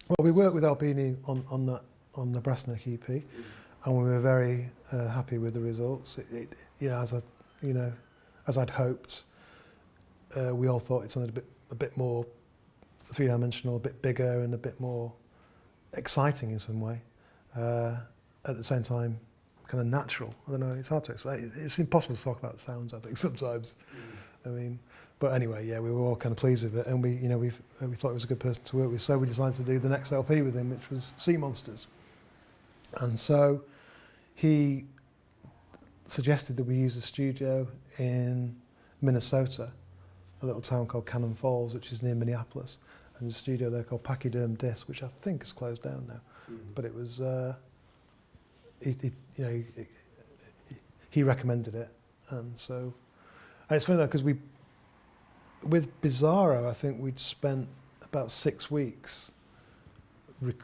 Well, we worked with Albini on the Brassneck EP, and we were very happy with the results. As I'd hoped, we all thought it sounded a bit more three-dimensional, a bit bigger, and a bit more exciting in some way. At the same time, kind of natural. I don't know. It's hard to explain. It's impossible to talk about sounds, I think, sometimes. I mean, but anyway, yeah, we were all kind of pleased with it, and we thought he was a good person to work with. So we decided to do the next LP with him, which was Seamonsters. And so he suggested that we use a studio in Minnesota, a little town called Cannon Falls, which is near Minneapolis. And there's a studio there called Pachyderm Disc, which I think is closed down now. But it was, he recommended it, and so. And it's funny though, because with Bizarro, I think we'd spent about 6 weeks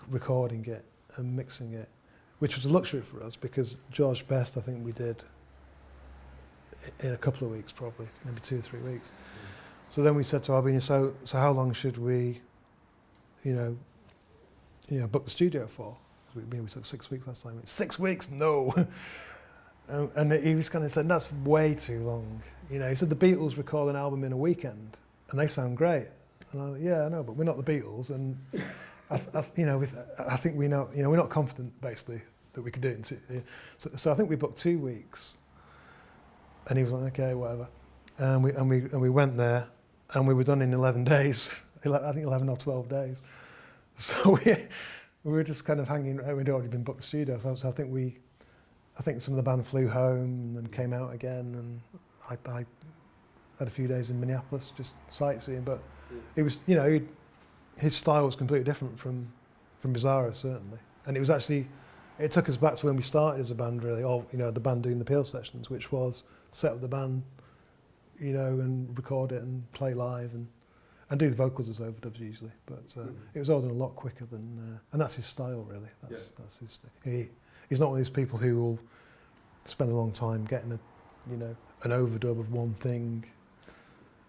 recording it and mixing it, which was a luxury for us, because George Best, I think we did in a couple of weeks, probably, maybe 2 or 3 weeks. So then we said to Albini, so how long should we, book the studio for? We took 6 weeks last time. 6 weeks? No. And he was kind of said, that's way too long. He said the Beatles record an album in a weekend, and they sound great. And I was like, yeah, I know, but we're not the Beatles, and I think we know. We're not confident basically that we could do it. So I think we booked 2 weeks, and he was like, okay, whatever. And we went there, and we were done in 11 days. I think 11 or 12 days. So we were just kind of hanging. We'd already been booked the studio, so I think some of the band flew home and came out again, and I had a few days in Minneapolis just sightseeing. But it was, his style was completely different from Bizarro, certainly. And it was actually, it took us back to when we started as a band, really. Or the band doing the Peel sessions, which was set up the band, and record it and play live and do the vocals as overdubs usually. But it was all done a lot quicker than, and that's his style, really. That's his style. He's not one of these people who will spend a long time getting an overdub of one thing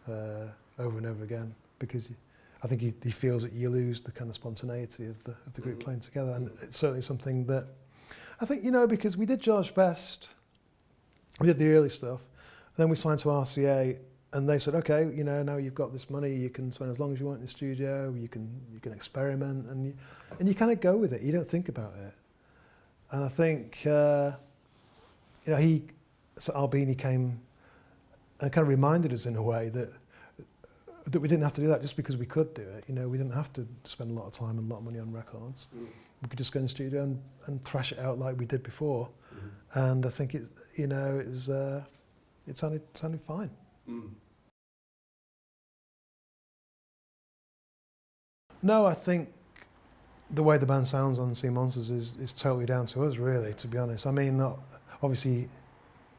over and over again, because I think he feels that you lose the kind of spontaneity of the group playing together. And it's certainly something that I think, because we did George Best, we did the early stuff, and then we signed to RCA, and they said, okay, now you've got this money, you can spend as long as you want in the studio, you can experiment, and you kind of go with it. You don't think about it. And I think, Albini came and kind of reminded us in a way that we didn't have to do that just because we could do it. We didn't have to spend a lot of time and a lot of money on records. We could just go in the studio and thrash it out like we did before. And I think it sounded fine. No, I think the way the band sounds on Seamonsters is totally down to us, really, to be honest. I mean, obviously,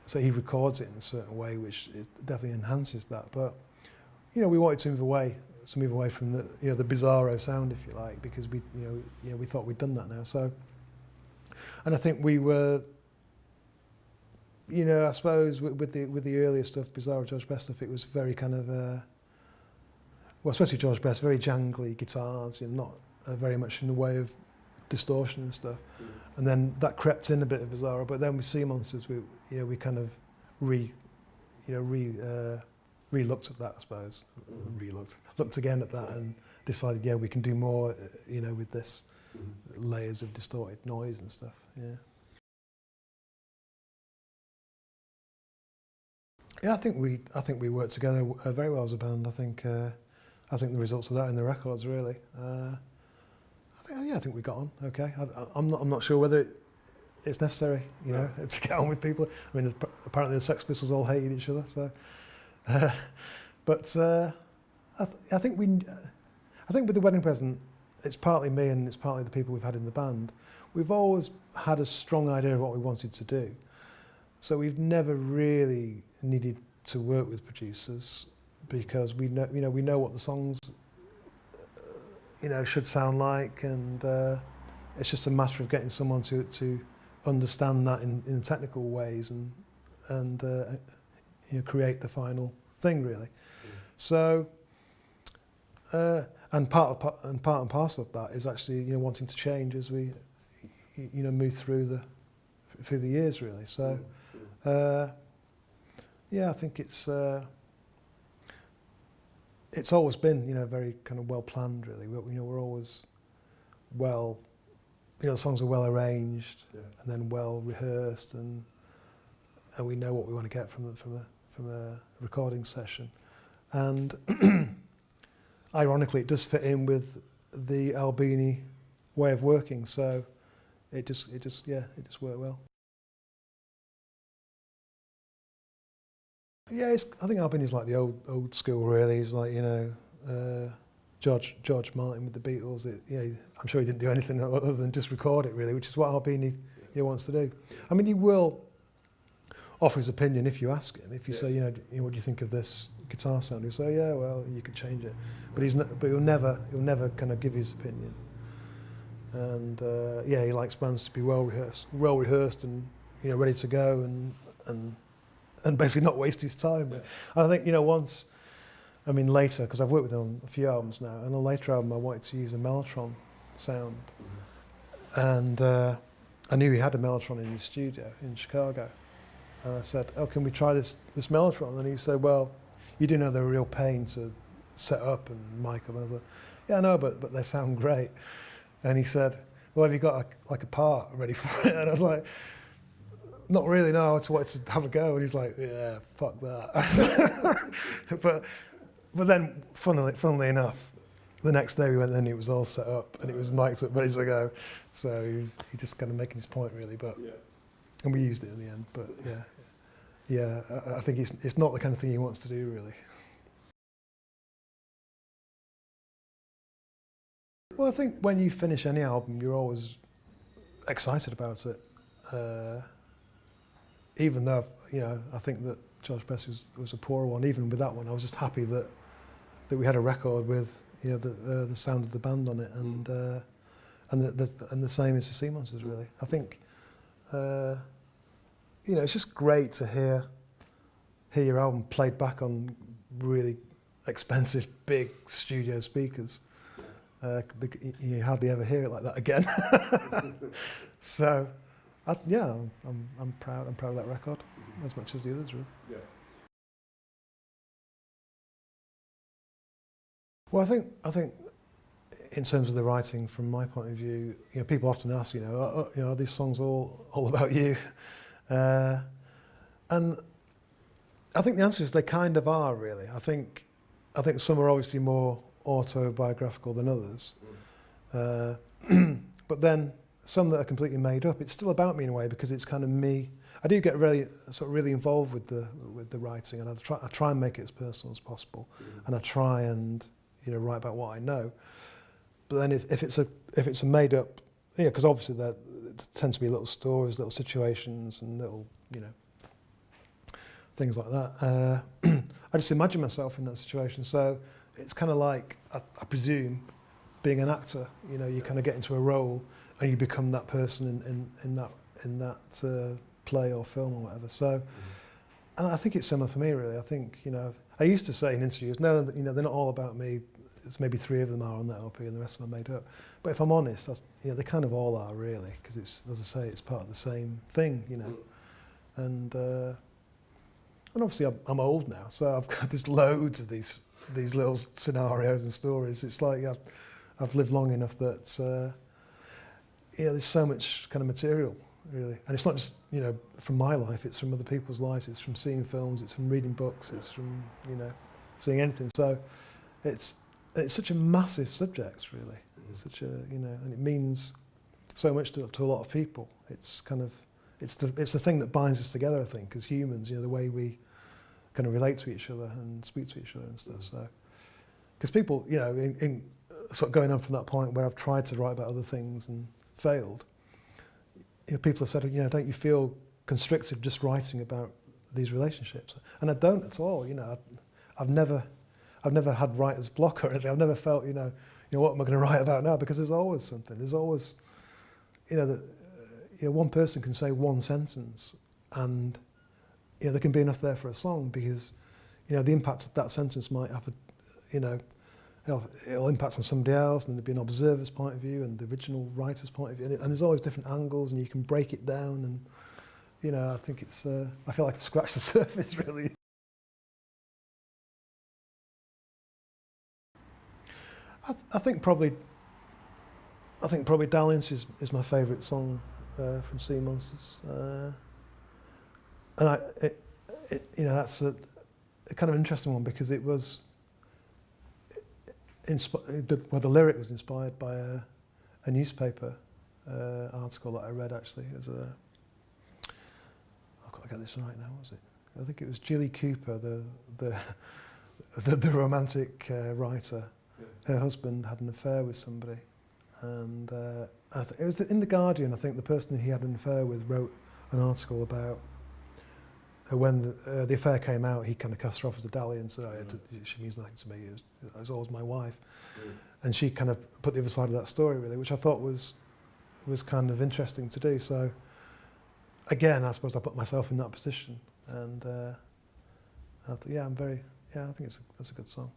so he records it in a certain way, which definitely enhances that. But, we wanted to move away from the Bizarro sound, if you like, because we thought we'd done that now. So, and I think we were, I suppose with the earlier stuff, Bizarro, George Best stuff, it was very kind of, especially George Best, very jangly guitars, not very much in the way of distortion and stuff. And then that crept in a bit of Bizarro, but then with Seamonsters, we kind of re-looked at that, I suppose. Looked again at that and decided, we can do more, with this layers of distorted noise and stuff. Yeah, I think we worked together very well as a band. I think the results of that in the records, really. I think we got on okay. I'm not sure whether it's necessary, to get on with people. I mean, apparently the Sex Pistols all hated each other, so. But I think with the Wedding Present, it's partly me and it's partly the people we've had in the band. We've always had a strong idea of what we wanted to do, so we've never really needed to work with producers, because we know what the songs should sound like, and it's just a matter of getting someone to understand that in technical ways and create the final thing, really. So And part and parcel of that is actually, you know, wanting to change as we, you know, move through the years, really. So, yeah, I think it's always been, you know, very kind of well planned, really. You know, we're always well, you know, the songs are well arranged, and then well rehearsed, and we know what we want to get from a recording session, and ironically, it does fit in with the Albini way of working, so it just worked well. Yeah, I think Albini's like the old school, really. He's like, you know, George Martin with the Beatles. I'm sure he didn't do anything other than just record it, really, which is what Albini wants to do. I mean, he will offer his opinion if you ask him. If you say, you know, what do you think of this guitar sound? He'll say, yeah, well, you could change it, but he'll never kind of give his opinion. And yeah, he likes bands to be well rehearsed, and, you know, ready to go, and basically not waste his time. Yeah. I think, you know, once, I mean, later, because I've worked with him on a few albums now, and on a later album I wanted to use a Mellotron sound, and I knew he had a Mellotron in his studio in Chicago. And I said, oh, can we try this Mellotron? And he said, well, you do know they're a real pain to set up and mic them. And I was like, yeah, I know, but they sound great. And he said, well, have you got a part ready for it? And I was like, not really, no, I just wanted to have a go. And he's like, yeah, fuck that. but then, funnily enough, the next day we went in, it was all set up, and it was mic'd up, ready to go. So he just kind of making his point, really, but... Yeah. And we used it in the end, but yeah, I think it's not the kind of thing he wants to do, really. Well, I think when you finish any album, you're always excited about it. Even though, you know, I think that George Best was a poor one. Even with that one, I was just happy that we had a record with, you know, the sound of the band on it, and the same as the Seamonsters, really. I think. You know, it's just great to hear your album played back on really expensive, big studio speakers. You hardly ever hear it like that again. So, yeah, I'm proud. I'm proud of that record as much as the others, really. Yeah. Well, I think in terms of the writing, from my point of view, you know, people often ask, you know, are these songs all about you? And I think the answer is they kind of are, really. I think some are obviously more autobiographical than others, but then some that are completely made up. It's still about me in a way, because it's kind of me. I do get really involved with the writing, and I try and make it as personal as possible, and I try and, you know, write about what I know. But then if it's a made up, yeah, because obviously there tends to be little stories, little situations, and little, you know, things like that. I just imagine myself in that situation. So it's kind of like, I presume, being an actor. You know, you kind of get into a role and you become that person in that play or film or whatever. So, and I think it's similar for me, really. I think, you know, I used to say in interviews, no, you know, they're not all about me. It's maybe 3 of them are on that LP and the rest of them are made up. But if I'm honest, you know, they kind of all are, really, because it's, as I say, it's part of the same thing, you know. And obviously I'm old now, so I've got there's loads of these little scenarios and stories. It's like I've lived long enough that yeah, there's so much kind of material, really. And it's not just, you know, from my life, it's from other people's lives, it's from seeing films, it's from reading books, it's from, you know, seeing anything. So it's such a massive subject, really. It's such a, you know, and it means so much to a lot of people. It's kind of, it's the thing that binds us together, I think, as humans, you know, the way we kind of relate to each other and speak to each other and stuff. So, because people, you know, in sort of going on from that point where I've tried to write about other things and failed, you know, people have said, you know, don't you feel constricted just writing about these relationships? And I don't at all. You know, I've never had writer's block or anything. I've never felt, you know, what am I going to write about now? Because there's always something. There's always, you know, one person can say one sentence, and, you know, there can be enough there for a song, because, you know, the impact of that sentence might have a, you know, it'll impact on somebody else, and there'll be an observer's point of view and the original writer's point of view, and there's always different angles, and you can break it down, and you know, I think it's I feel like I've scratched the surface really. I think probably Dalliance is my favourite song from Seamonsters, and you know, that's a kind of interesting one because it was the lyric was inspired by a newspaper article that I read actually. As I've got to get this right now. Was it? I think it was Jilly Cooper, the romantic writer. Her husband had an affair with somebody, and it was in the Guardian. I think the person he had an affair with wrote an article about when the affair came out. He kind of cast her off as a dally and said, "She means nothing to me. It was always my wife." And she kind of put the other side of that story really, which I thought was kind of interesting to do. So again, I suppose I put myself in that position, and I think that's a good song.